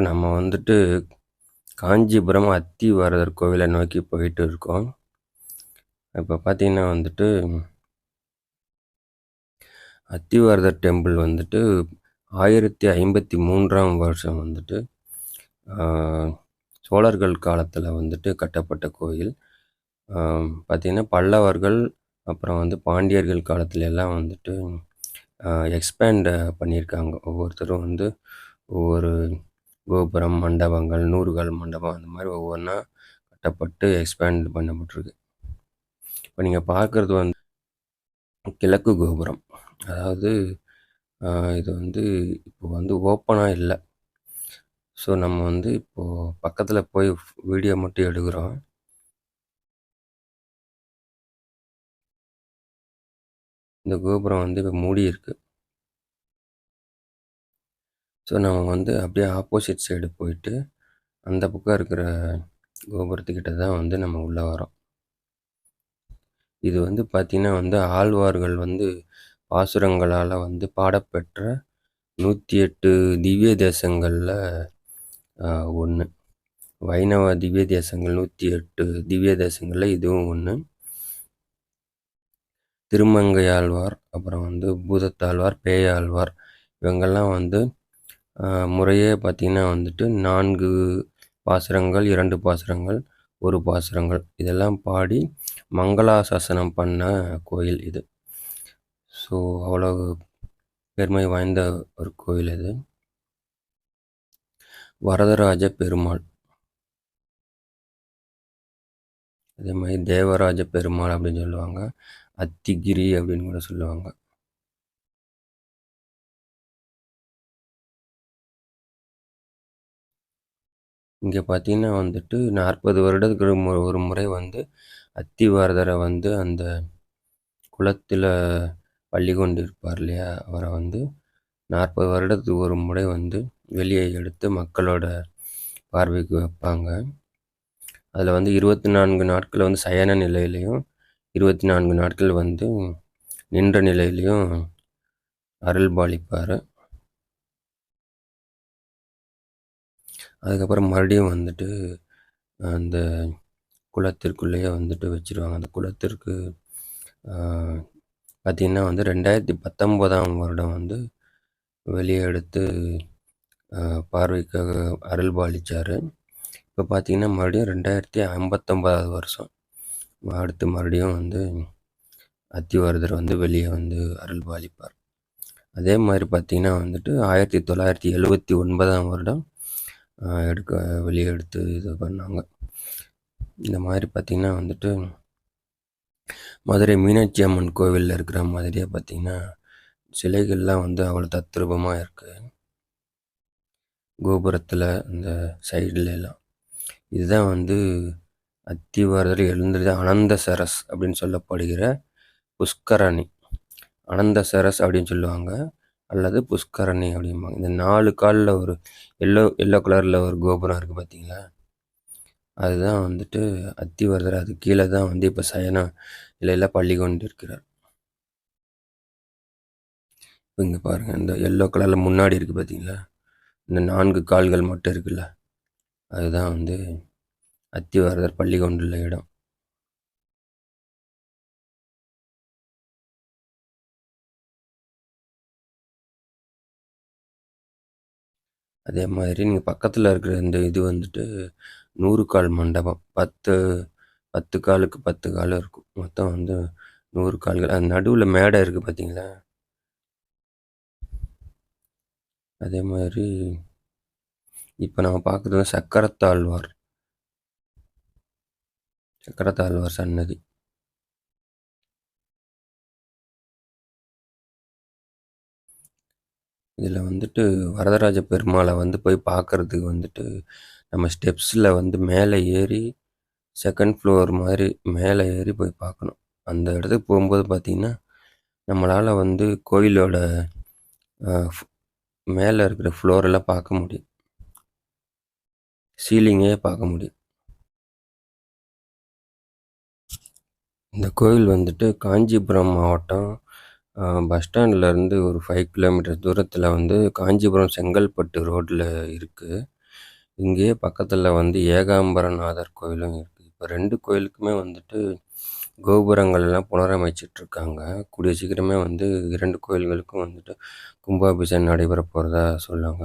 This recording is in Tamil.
இப்போ நம்ம வந்துட்டு காஞ்சிபுரம் அத்திவரதர் கோவிலை நோக்கி போயிட்டு இருக்கோம். இப்போ பார்த்தீங்கன்னா வந்துட்டு அத்திவரதர் டெம்பிள் வந்துட்டு 1053ஆம் வருஷம் வந்துட்டு சோழர்கள் காலத்தில் வந்துட்டு கட்டப்பட்ட கோயில். பார்த்திங்கன்னா பல்லவர்கள் அப்புறம் வந்து பாண்டியர்கள் காலத்துல எல்லாம் வந்துட்டு எக்ஸ்பேண்ட் பண்ணியிருக்காங்க. ஒவ்வொருத்தரும் வந்து ஒவ்வொரு கோபுரம், மண்டபங்கள், 100 கால் மண்டபம் அந்த மாதிரி ஒவ்வொன்றா கட்டப்பட்டு எக்ஸ்பேண்ட் பண்ணப்பட்டிருக்கு. இப்போ நீங்கள் பார்க்குறது வந்து கிழக்கு கோபுரம். அதாவது இது வந்து இப்போ வந்து ஓப்பனாக இல்லை. ஸோ நம்ம வந்து இப்போது பக்கத்தில் போய் வீடியோ மட்டும் எடுக்கிறோம். இந்த கோபுரம் வந்து இப்போ மூடி இருக்கு. ஸோ நம்ம வந்து அப்படியே ஆப்போசிட் சைடு போயிட்டு அந்த பக்கம் இருக்கிற கோபுரத்துக்கிட்ட தான் வந்து நம்ம உள்ளே வரோம். இது வந்து பார்த்திங்கன்னா வந்து ஆழ்வார்கள் வந்து பாசுரங்களால் வந்து பாடப்பெற்ற 108 திவ்ய தேசங்களில் ஒன்று. வைணவ திவ்ய தேசங்கள் 108 திவ்ய தேசங்களில் இதுவும் ஒன்று. திருமங்கையாழ்வார், அப்புறம் வந்து பூதத்தாழ்வார், பேயாழ்வார் இவங்கெல்லாம் வந்து முறையே பார்த்திங்கன்னா வந்துட்டு 4 பாசுரங்கள், 2 பாசுரங்கள், 1 பாசுரங்கள் இதெல்லாம் பாடி மங்களாசாசனம் பண்ண கோயில் இது. ஸோ அவ்வளோ பெருமை வாய்ந்த ஒரு கோயில் இது. வரதராஜ பெருமாள், அதே மாதிரி தேவராஜ பெருமாள் அப்படின்னு சொல்லுவாங்க. அத்திகிரி அப்படின்னு கூட சொல்லுவாங்க. இங்கே பார்த்தீங்கன்னா வந்துட்டு 40 வருடத்துக்கு ஒரு முறை வந்து அத்திவரதரை வந்து அந்த குளத்தில் பள்ளி கொண்டு இருப்பார் இல்லையா, அவரை வந்து 40 வருடத்துக்கு ஒரு முறை வந்து வெளியே எடுத்து மக்களோட பார்வைக்கு வைப்பாங்க. அதில் வந்து 24 நாட்கள் வந்து சயன நிலையிலையும் 24 நாட்கள் வந்து நின்ற நிலையிலையும் அருள் பாலிப்பார். அதுக்கப்புறம் மறுபடியும் வந்துட்டு அந்த குளத்திற்குள்ளேயே வந்துட்டு வச்சுருவாங்க. அந்த குளத்திற்கு பார்த்திங்கன்னா வந்து 2019ஆம் வருடம் வந்து வெளியே எடுத்து பார்வைக்காக அருள் பாலித்தார். இப்போ பார்த்திங்கன்னா மறுபடியும் 2059ஆவது வருஷம் அடுத்து மறுபடியும் வந்து அத்திவரதர் வந்து வெளியே வந்து அருள் பாலிப்பார். அதே மாதிரி பார்த்திங்கன்னா வந்துட்டு 1979ஆம் வருடம் வெளியே எடுத்து இது பண்ணாங்க. இந்த மாதிரி பார்த்திங்கன்னா வந்துட்டு மதுரை மீனாட்சி அம்மன் கோவிலில் இருக்கிற மாதிரியே பார்த்திங்கன்னா சிலைகள்லாம் வந்து அவ்வளோ தத்ரூபமாக இருக்குது கோபுரத்தில் அந்த சைடுலாம். இதுதான் வந்து அத்திவரதர் எழுந்தது அனந்த சரஸ் அப்படின்னு சொல்லப்படுகிற புஷ்கரணி. அனந்த சரஸ் அப்படின்னு சொல்லுவாங்க, அல்லது புஷ்கரணி அப்படிம்பாங்க. இந்த 4 காலில் ஒரு எல்லோ கலரில் ஒரு கோபுரம் இருக்குது பார்த்தீங்களா, அதுதான் வந்துட்டு அத்திவரதர். அது கீழே தான் வந்து இப்போ சயன நிலையில் பள்ளி கொண்டு இருக்கிறார். இங்கே பாருங்கள், இந்த எல்லோ கலரில் முன்னாடி இருக்குது பார்த்தீங்களா, இந்த 4 கால்கள் மட்டும் இருக்குல்ல, அதுதான் வந்து அத்திவரதர் பள்ளி கொண்டுள்ள இடம். அதே மாதிரி நீங்கள் பக்கத்தில் இருக்கிற இந்த இது வந்துட்டு 100 கால் மண்டபம். 10 காலுக்கு 10 கால் இருக்கும். மொத்தம் வந்து 100 கால்கள். அது நடுவில் மேடை இருக்குது பார்த்தீங்களா. அதே மாதிரி இப்போ நம்ம பார்க்குறது சக்கரத்தாழ்வார் சன்னதி. இதில் வந்துட்டு வரதராஜ பெருமாளை வந்து போய் பார்க்குறதுக்கு வந்துட்டு நம்ம ஸ்டெப்ஸில் வந்து மேலே ஏறி 2nd ஃப்ளோர் மாதிரி மேலே ஏறி போய் பார்க்கணும். அந்த இடத்துக்கு போகும்போது பார்த்திங்கன்னா நம்மளால் வந்து கோயிலோட மேலே இருக்கிற ஃப்ளோரெல்லாம் பார்க்க முடியும், சீலிங்கே பார்க்க முடியும். இந்த கோயில் வந்துட்டு காஞ்சிபுரம் மாவட்டம் பஸ் ஸ்டாண்ட்லேருந்து ஒரு 5 கிலோமீட்டர் தூரத்தில் வந்து காஞ்சிபுரம் செங்கல்பட்டு ரோட்டில் இருக்குது. இங்கேயே பக்கத்துல வந்து ஏகாம்பரநாதர் கோயிலும் இருக்கு. இப்ப 2 கோயிலுக்குமே வந்துட்டு கோபுரங்கள் எல்லாம் புனரமைச்சிட்டு இருக்காங்க. கூடிய சீக்கிரமே வந்து 2 கோயில்களுக்கும் வந்துட்டு கும்பாபிஷேகம் நடைபெற போறதா சொன்னாங்க.